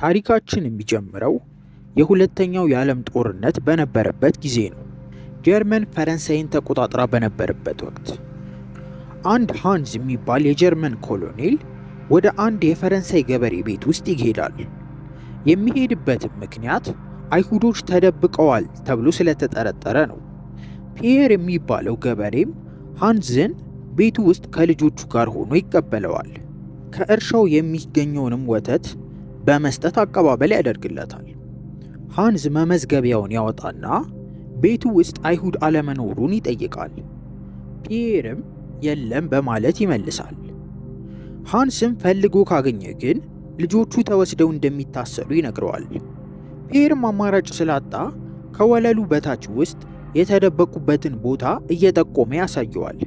ታሪካችን የሚጀምረው የሁለተኛው የዓለም ጦርነት በነበረበት ጊዜ ነው። ጀርመን ፈረንሳይን ተቆጣጥራ በነበረበት ወቅት አንድ ሃንዝ የሚባል የጀርመን ኮሎኔል ወደ አንድ የፈረንሳይ ገበሬ ቤት ውስጥ ይሄዳል። የሚሄድበትም ምክንያት አይሁዶች ተደብቀዋል ተብሎ ስለተጠረጠረ ነው። ፒየር የሚባለው ገበሬም ሃንዝን ቤቱ ውስጥ ከልጆቹ ጋር ሆኖ ይቀበለዋል። ከእርሻው የሚገኘውንም ወተት በመስጠት አቀባበል ያደርግለታል። ሃንዝ መመዝገቢያውን ያወጣና ቤቱ ውስጥ አይሁድ አለመኖሩን ይጠይቃል። ፒየርም የለም በማለት ይመልሳል። ሃንስም ፈልጎ ካገኘ ግን ልጆቹ ተወስደው እንደሚታሰሩ ይነግረዋል። ፒየርም አማራጭ ስላጣ ከወለሉ በታች ውስጥ የተደበቁበትን ቦታ እየጠቆመ ያሳየዋል።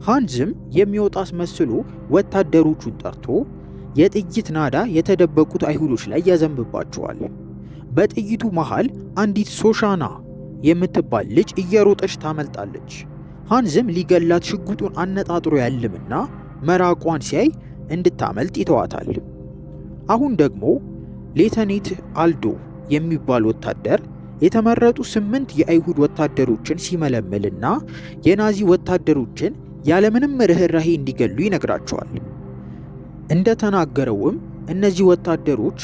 ሃንዝም የሚወጣ አስመስሎ ወታደሮቹን ጠርቶ የጥይት ናዳ የተደበቁት አይሁዶች ላይ ያዘንብባቸዋል። በጥይቱ መሃል አንዲት ሶሻና የምትባል ልጅ እየሮጠች ታመልጣለች። ሃንዝም ሊገላት ሽጉጡን አነጣጥሮ ያልምና መራቋን ሲያይ እንድታመልጥ ይተዋታል። አሁን ደግሞ ሌተኔት አልዶ የሚባል ወታደር የተመረጡ 8 የአይሁድ ወታደሮችን ሲመለምልና የናዚ ወታደሮችን ያለምንም ርህራሄ እንዲገሉ ይነግራቸዋል። እንደተናገረውም እነዚህ ወታደሮች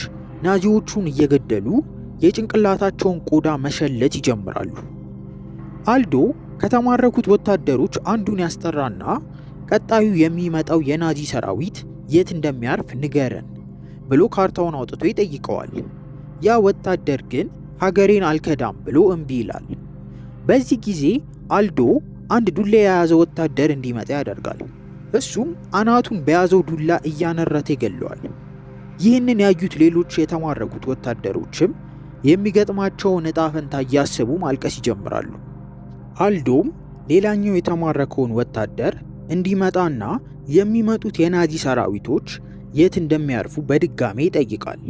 ናዚዎቹን እየገደሉ የጭንቅላታቸውን ቆዳ መሸለት ይጀምራሉ። አልዶ ከተማረኩት ወታደሮች አንዱን ያስጠራና ቀጣዩ የሚመጣው የናዚ ሰራዊት የት እንደሚያርፍ ንገረን ብሎ ካርታውን አውጥቶ ይጠይቀዋል። ያ ወታደር ግን ሀገሬን አልከዳም ብሎ እምቢ ይላል። በዚህ ጊዜ አልዶ አንድ ዱላ የያዘ ወታደር እንዲመጣ ያደርጋል። እሱም አናቱን በያዘው ዱላ እያነረተ ይገለዋል። ይህንን ያዩት ሌሎች የተማረኩት ወታደሮችም የሚገጥማቸውን ዕጣ ፈንታ እያሰቡ ማልቀስ ይጀምራሉ። አልዶም ሌላኛው የተማረከውን ወታደር እንዲመጣና የሚመጡት የናዚ ሰራዊቶች የት እንደሚያርፉ በድጋሜ ይጠይቃል።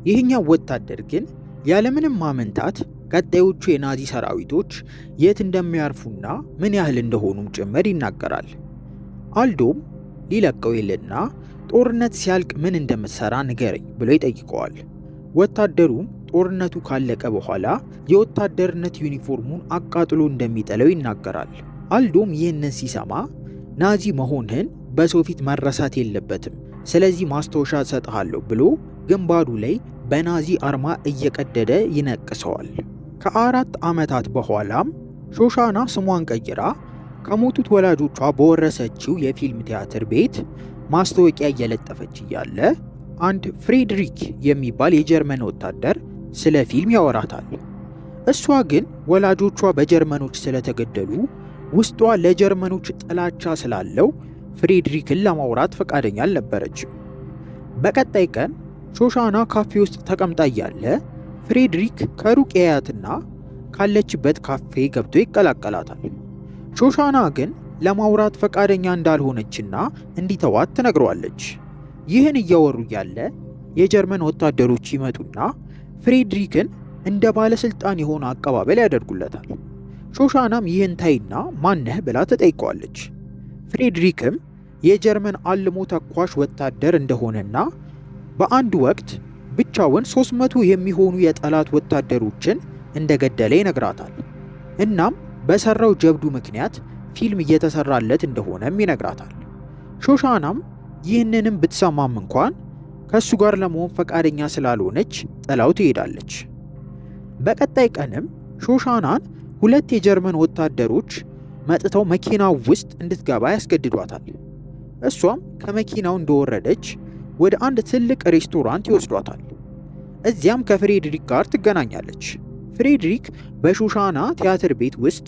ይህኛው ወታደር ግን ያለምንም ማመንታት ቀጣዮቹ የናዚ ሰራዊቶች የት እንደሚያርፉና ምን ያህል እንደሆኑም ጭምር ይናገራል። አልዶም ሊለቀው ይልና ጦርነት ሲያልቅ ምን እንደምትሰራ ንገረኝ ብሎ ይጠይቀዋል። ወታደሩም ጦርነቱ ካለቀ በኋላ የወታደርነት ዩኒፎርሙን አቃጥሎ እንደሚጠለው ይናገራል። አልዶም ይህንን ሲሰማ ናዚ መሆንህን በሰው ፊት መረሳት የለበትም፣ ስለዚህ ማስታወሻ እሰጥሃለሁ ብሎ ግንባሩ ላይ በናዚ አርማ እየቀደደ ይነቅሰዋል። ከ4 ዓመታት በኋላም ሾሻና ስሟን ቀይራ ከሞቱት ወላጆቿ በወረሰችው የፊልም ቲያትር ቤት ማስታወቂያ እየለጠፈች እያለ አንድ ፍሬድሪክ የሚባል የጀርመን ወታደር ስለ ፊልም ያወራታል። እሷ ግን ወላጆቿ በጀርመኖች ስለተገደሉ ውስጧ ለጀርመኖች ጥላቻ ስላለው ፍሬድሪክን ለማውራት ፈቃደኛ አልነበረችም። በቀጣይ ቀን ሾሻና ካፌ ውስጥ ተቀምጣ እያለ ፍሬድሪክ ከሩቅ ያያትና ካለችበት ካፌ ገብቶ ይቀላቀላታል። ሾሻና ግን ለማውራት ፈቃደኛ እንዳልሆነችና እንዲተዋት ትነግረዋለች። ይህን እያወሩ ያለ የጀርመን ወታደሮች ይመጡና ፍሬድሪክን እንደ ባለስልጣን የሆነ አቀባበል ያደርጉለታል። ሾሻናም ይህን ታይና ማነህ ብላ ትጠይቀዋለች። ፍሬድሪክም የጀርመን አልሞ ተኳሽ ወታደር እንደሆነና በአንድ ወቅት ብቻውን 300 የሚሆኑ የጠላት ወታደሮችን እንደገደለ ይነግራታል። እናም በሰራው ጀብዱ ምክንያት ፊልም እየተሰራለት እንደሆነም ይነግራታል። ሾሻናም ይህንንም ብትሰማም እንኳን ከሱ ጋር ለመሆን ፈቃደኛ ስላልሆነች ጥላው ትሄዳለች። በቀጣይ ቀንም ሾሻናን 2 የጀርመን ወታደሮች መጥተው መኪናው ውስጥ እንድትገባ ያስገድዷታል። እሷም ከመኪናው እንደወረደች ወደ አንድ ትልቅ ሬስቶራንት ይወስዷታል። እዚያም ከፍሬድሪክ ጋር ትገናኛለች። ፍሬድሪክ በሾሻና ቲያትር ቤት ውስጥ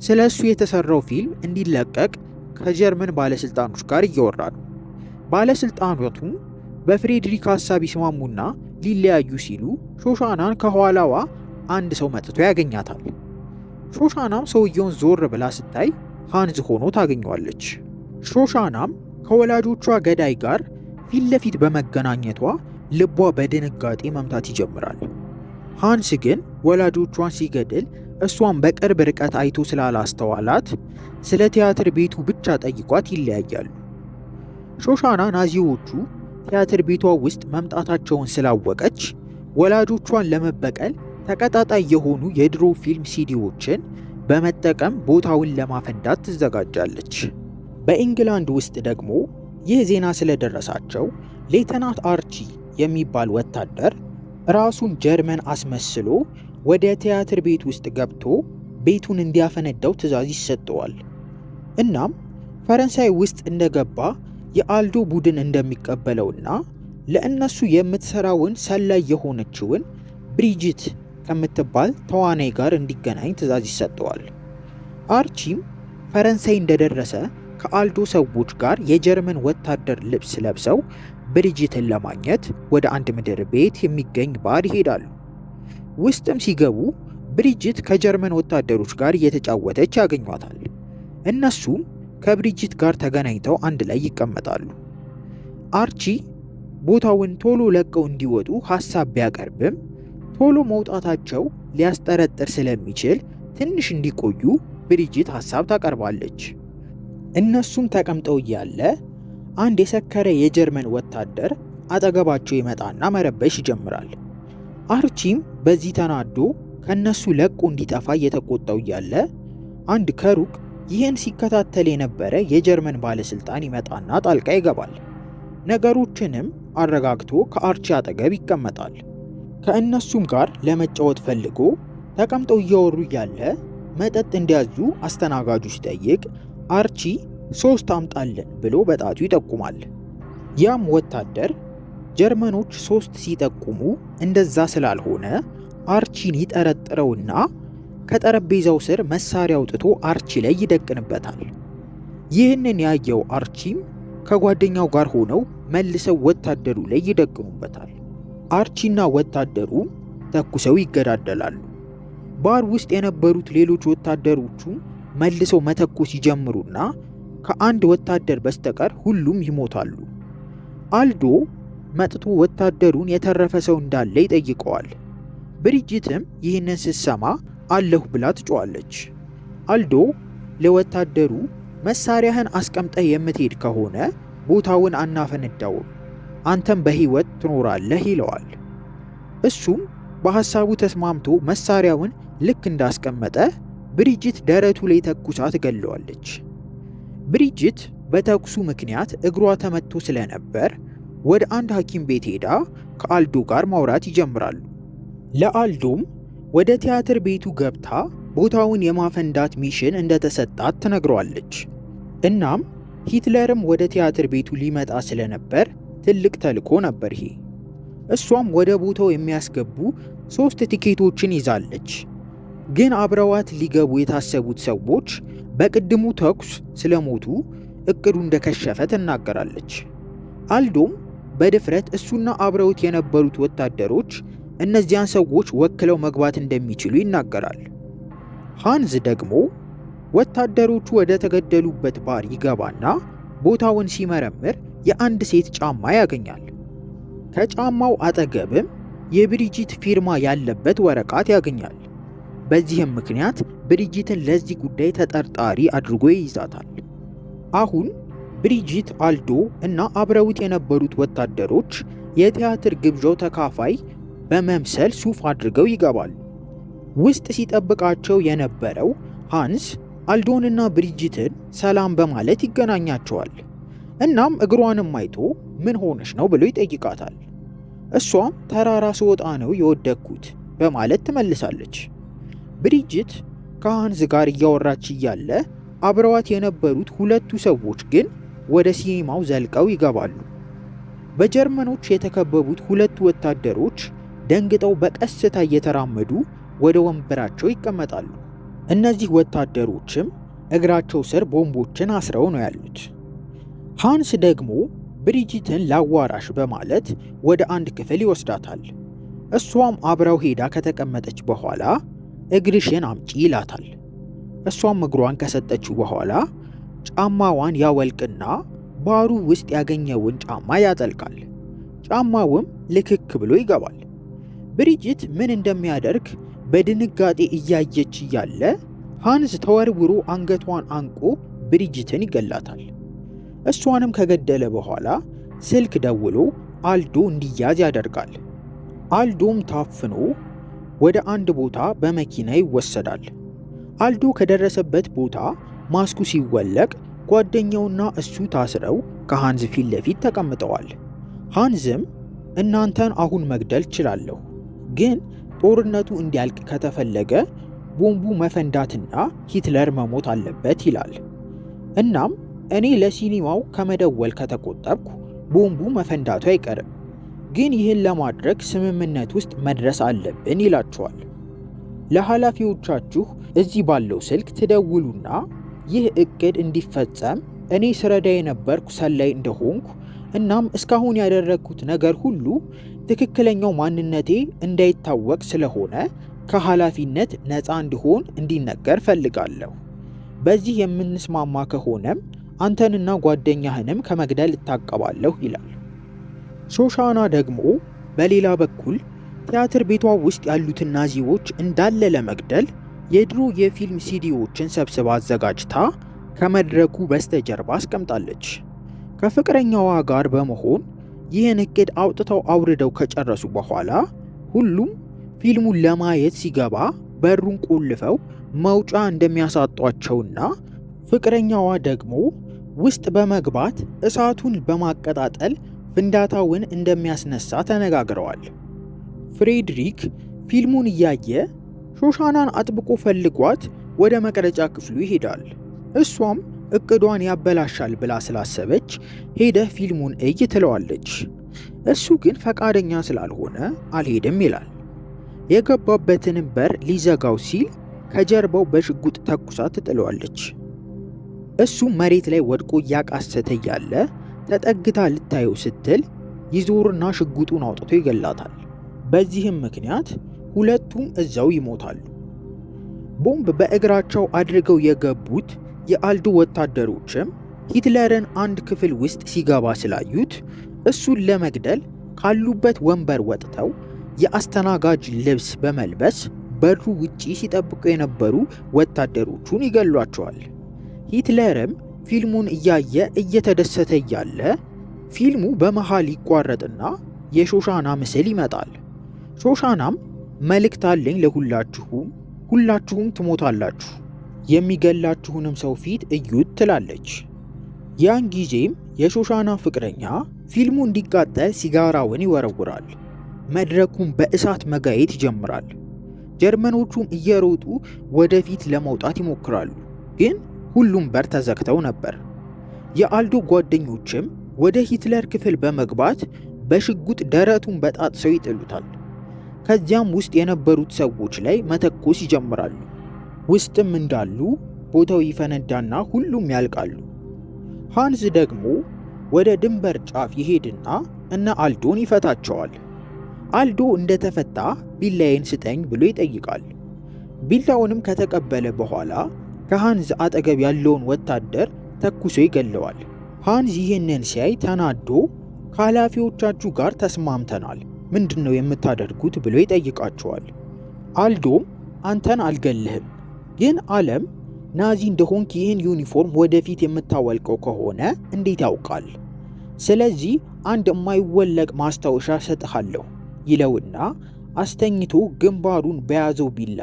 ስለ እሱ የተሰራው ፊልም እንዲለቀቅ ከጀርመን ባለስልጣኖች ጋር እያወራ ነው። ባለስልጣናቱም በፍሬድሪክ ሀሳብ ይስማሙና ሊለያዩ ሲሉ ሾሻናን ከኋላዋ አንድ ሰው መጥቶ ያገኛታል። ሾሻናም ሰውየውን ዞር ብላ ስታይ ሃንዝ ሆኖ ታገኘዋለች። ሾሻናም ከወላጆቿ ገዳይ ጋር ፊት ለፊት በመገናኘቷ ልቧ በድንጋጤ መምታት ይጀምራል። ሃንስ ግን ወላጆቿን ሲገድል እሷን በቅርብ ርቀት አይቶ ስላላስተዋላት ስለ ቲያትር ቤቱ ብቻ ጠይቋት ይለያያሉ። ሾሻና ናዚዎቹ ቲያትር ቤቷ ውስጥ መምጣታቸውን ስላወቀች ወላጆቿን ለመበቀል ተቀጣጣይ የሆኑ የድሮ ፊልም ሲዲዎችን በመጠቀም ቦታውን ለማፈንዳት ትዘጋጃለች። በኢንግላንድ ውስጥ ደግሞ ይህ ዜና ስለደረሳቸው ሌተናንት አርቺ የሚባል ወታደር ራሱን ጀርመን አስመስሎ ወደ ቲያትር ቤት ውስጥ ገብቶ ቤቱን እንዲያፈነዳው ትዕዛዝ ይሰጠዋል። እናም ፈረንሳይ ውስጥ እንደገባ የአልዶ ቡድን እንደሚቀበለውና ለእነሱ የምትሰራውን ሰላይ የሆነችውን ብሪጅት ከምትባል ተዋናይ ጋር እንዲገናኝ ትዕዛዝ ይሰጠዋል። አርቺም ፈረንሳይ እንደደረሰ ከአልዶ ሰዎች ጋር የጀርመን ወታደር ልብስ ለብሰው ብሪጅትን ለማግኘት ወደ አንድ ምድር ቤት የሚገኝ ባር ይሄዳሉ። ውስጥም ሲገቡ ብሪጅት ከጀርመን ወታደሮች ጋር እየተጫወተች ያገኟታል። እነሱም ከብሪጅት ጋር ተገናኝተው አንድ ላይ ይቀመጣሉ። አርቺ ቦታውን ቶሎ ለቀው እንዲወጡ ሐሳብ ቢያቀርብም ቶሎ መውጣታቸው ሊያስጠረጥር ስለሚችል ትንሽ እንዲቆዩ ብሪጅት ሐሳብ ታቀርባለች። እነሱም ተቀምጠው እያለ አንድ የሰከረ የጀርመን ወታደር አጠገባቸው ይመጣና መረበሽ ይጀምራል። አርቺም በዚህ ተናዶ ከነሱ ለቆ እንዲጠፋ እየተቆጣው እያለ አንድ ከሩቅ ይህን ሲከታተል የነበረ የጀርመን ባለስልጣን ይመጣና ጣልቃ ይገባል። ነገሮችንም አረጋግቶ ከአርቺ አጠገብ ይቀመጣል። ከእነሱም ጋር ለመጫወት ፈልጎ ተቀምጠው እያወሩ እያለ መጠጥ እንዲያዙ አስተናጋጁ ሲጠይቅ አርቺ 3 አምጣልን ብሎ በጣቱ ይጠቁማል። ያም ወታደር ጀርመኖች 3 ሲጠቁሙ እንደዛ ስላልሆነ አርቺን ይጠረጥረውና ከጠረጴዛው ስር መሳሪያ አውጥቶ አርቺ ላይ ይደቅንበታል። ይህንን ያየው አርቺም ከጓደኛው ጋር ሆነው መልሰው ወታደሩ ላይ ይደቅኑበታል። አርቺና ወታደሩ ተኩሰው ይገዳደላሉ። ባር ውስጥ የነበሩት ሌሎች ወታደሮቹ መልሰው መተኮስ ይጀምሩና ከአንድ ወታደር በስተቀር ሁሉም ይሞታሉ። አልዶ መጥቶ ወታደሩን የተረፈ ሰው እንዳለ ይጠይቀዋል። ብሪጅትም ይህንን ስትሰማ አለሁ ብላ ትጮኻለች። አልዶ ለወታደሩ መሳሪያህን አስቀምጠህ የምትሄድ ከሆነ ቦታውን አናፈነዳውም፣ አንተም በህይወት ትኖራለህ ይለዋል። እሱም በሐሳቡ ተስማምቶ መሳሪያውን ልክ እንዳስቀመጠ ብሪጅት ደረቱ ላይ ተኩሳ ትገለዋለች። ብሪጅት በተኩሱ ምክንያት እግሯ ተመቶ ስለነበር ወደ አንድ ሐኪም ቤት ሄዳ ከአልዶ ጋር ማውራት ይጀምራሉ። ለአልዶም ወደ ቲያትር ቤቱ ገብታ ቦታውን የማፈንዳት ሚሽን እንደተሰጣት ትነግረዋለች። እናም ሂትለርም ወደ ቲያትር ቤቱ ሊመጣ ስለነበር ትልቅ ተልዕኮ ነበር ይሄ። እሷም ወደ ቦታው የሚያስገቡ 3 ቲኬቶችን ይዛለች። ግን አብረዋት ሊገቡ የታሰቡት ሰዎች በቅድሙ ተኩስ ስለሞቱ እቅዱ እንደከሸፈ ትናገራለች። አልዶም በድፍረት እሱና አብረውት የነበሩት ወታደሮች እነዚያን ሰዎች ወክለው መግባት እንደሚችሉ ይናገራል። ሃንዝ ደግሞ ወታደሮቹ ወደ ተገደሉበት ባር ይገባና ቦታውን ሲመረምር የአንድ ሴት ጫማ ያገኛል። ከጫማው አጠገብም የብሪጅት ፊርማ ያለበት ወረቀት ያገኛል። በዚህም ምክንያት ብሪጅትን ለዚህ ጉዳይ ተጠርጣሪ አድርጎ ይይዛታል። አሁን ብሪጅት፣ አልዶ እና አብረውት የነበሩት ወታደሮች የቲያትር ግብዣው ተካፋይ በመምሰል ሱፍ አድርገው ይገባሉ። ውስጥ ሲጠብቃቸው የነበረው ሃንስ አልዶንና ብሪጅትን ሰላም በማለት ይገናኛቸዋል። እናም እግሯንም አይቶ ምን ሆነሽ ነው ብሎ ይጠይቃታል። እሷም ተራራ ስወጣ ነው የወደቅኩት በማለት ትመልሳለች። ብሪጅት ከሃንስ ጋር እያወራች እያለ አብረዋት የነበሩት 2 ሰዎች ግን ወደ ሲኒማው ዘልቀው ይገባሉ። በጀርመኖች የተከበቡት 2 ወታደሮች ደንግጠው በቀስታ እየተራመዱ ወደ ወንበራቸው ይቀመጣሉ። እነዚህ ወታደሮችም እግራቸው ስር ቦምቦችን አስረው ነው ያሉት። ሃንስ ደግሞ ብሪጅትን ላዋራሽ በማለት ወደ አንድ ክፍል ይወስዳታል። እሷም አብራው ሄዳ ከተቀመጠች በኋላ እግርሽን አምጪ ይላታል። እሷም እግሯን ከሰጠችው በኋላ ጫማዋን ያወልቅና ባሩ ውስጥ ያገኘውን ጫማ ያጠልቃል። ጫማውም ልክክ ብሎ ይገባል። ብሪጅት ምን እንደሚያደርግ በድንጋጤ እያየች እያለ ሃንስ ተወርውሮ አንገቷን አንቆ ብሪጅትን ይገላታል። እሷንም ከገደለ በኋላ ስልክ ደውሎ አልዶ እንዲያዝ ያደርጋል። አልዶም ታፍኖ ወደ አንድ ቦታ በመኪና ይወሰዳል። አልዶ ከደረሰበት ቦታ ማስኩ ሲወለቅ ጓደኛውና እሱ ታስረው ከሃንዝ ፊት ለፊት ተቀምጠዋል። ሃንዝም እናንተን አሁን መግደል ችላለሁ፣ ግን ጦርነቱ እንዲያልቅ ከተፈለገ ቦምቡ መፈንዳትና ሂትለር መሞት አለበት ይላል። እናም እኔ ለሲኒማው ከመደወል ከተቆጠብኩ ቦምቡ መፈንዳቱ አይቀርም፣ ግን ይህን ለማድረግ ስምምነት ውስጥ መድረስ አለብን ይላቸዋል። ለኃላፊዎቻችሁ እዚህ ባለው ስልክ ትደውሉና ይህ እቅድ እንዲፈጸም እኔ ስረዳ የነበርኩ ሰላይ እንደሆንኩ እናም እስካሁን ያደረግኩት ነገር ሁሉ ትክክለኛው ማንነቴ እንዳይታወቅ ስለሆነ ከኃላፊነት ነፃ እንድሆን እንዲነገር ፈልጋለሁ። በዚህ የምንስማማ ከሆነም አንተንና ጓደኛህንም ከመግደል እታቀባለሁ ይላል። ሾሻና ደግሞ በሌላ በኩል ቲያትር ቤቷ ውስጥ ያሉትን ናዚዎች እንዳለ ለመግደል የድሮ የፊልም ሲዲዎችን ሰብስባ አዘጋጅታ ከመድረኩ በስተጀርባ አስቀምጣለች። ከፍቅረኛዋ ጋር በመሆን ይህን እቅድ አውጥተው አውርደው ከጨረሱ በኋላ ሁሉም ፊልሙን ለማየት ሲገባ በሩን ቆልፈው መውጫ እንደሚያሳጧቸውና ፍቅረኛዋ ደግሞ ውስጥ በመግባት እሳቱን በማቀጣጠል ፍንዳታውን እንደሚያስነሳ ተነጋግረዋል። ፍሬድሪክ ፊልሙን እያየ ሾሻናን አጥብቆ ፈልጓት ወደ መቅረጫ ክፍሉ ይሄዳል። እሷም እቅዷን ያበላሻል ብላ ስላሰበች ሄደህ ፊልሙን እይ ትለዋለች። እሱ ግን ፈቃደኛ ስላልሆነ አልሄድም ይላል። የገባበትንም በር ሊዘጋው ሲል ከጀርባው በሽጉጥ ተኩሳ ትጥለዋለች። እሱም መሬት ላይ ወድቆ እያቃሰተ እያለ ተጠግታ ልታየው ስትል ይዞርና ሽጉጡን አውጥቶ ይገላታል። በዚህም ምክንያት ሁለቱም እዛው ይሞታሉ። ቦምብ በእግራቸው አድርገው የገቡት የአልዶ ወታደሮችም ሂትለርን አንድ ክፍል ውስጥ ሲገባ ስላዩት እሱን ለመግደል ካሉበት ወንበር ወጥተው የአስተናጋጅ ልብስ በመልበስ በሩ ውጪ ሲጠብቁ የነበሩ ወታደሮቹን ይገሏቸዋል። ሂትለርም ፊልሙን እያየ እየተደሰተ እያለ ፊልሙ በመሃል ይቋረጥና የሾሻና ምስል ይመጣል። ሾሻናም መልእክት አለኝ ለሁላችሁም፣ ሁላችሁም ትሞታላችሁ፣ የሚገላችሁንም ሰው ፊት እዩት ትላለች። ያን ጊዜም የሾሻና ፍቅረኛ ፊልሙ እንዲቃጠል ሲጋራውን ይወረውራል። መድረኩን በእሳት መጋየት ይጀምራል። ጀርመኖቹም እየሮጡ ወደፊት ለመውጣት ይሞክራሉ፣ ግን ሁሉም በር ተዘግተው ነበር። የአልዶ ጓደኞችም ወደ ሂትለር ክፍል በመግባት በሽጉጥ ደረቱን በጣጥሰው ይጥሉታል። ከዚያም ውስጥ የነበሩት ሰዎች ላይ መተኮስ ይጀምራሉ። ውስጥም እንዳሉ ቦታው ይፈነዳና ሁሉም ያልቃሉ። ሃንዝ ደግሞ ወደ ድንበር ጫፍ ይሄድና እነ አልዶን ይፈታቸዋል። አልዶ እንደተፈታ ቢላዬን ስጠኝ ብሎ ይጠይቃል። ቢላውንም ከተቀበለ በኋላ ከሃንዝ አጠገብ ያለውን ወታደር ተኩሶ ይገለዋል። ሃንዝ ይህንን ሲያይ ተናዶ ከኃላፊዎቻችሁ ጋር ተስማምተናል፣ ምንድነው የምታደርጉት ብሎ ይጠይቃቸዋል። አልዶም አንተን አልገልህም፣ ግን ዓለም ናዚ እንደሆንክ ይህን ዩኒፎርም ወደፊት የምታወልቀው ከሆነ እንዴት ያውቃል? ስለዚህ አንድ የማይወለቅ ማስታወሻ ሰጥሃለሁ ይለውና አስተኝቶ ግንባሩን በያዘው ቢላ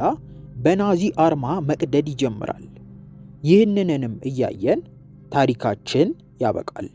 በናዚ አርማ መቅደድ ይጀምራል። ይህንንም እያየን ታሪካችን ያበቃል።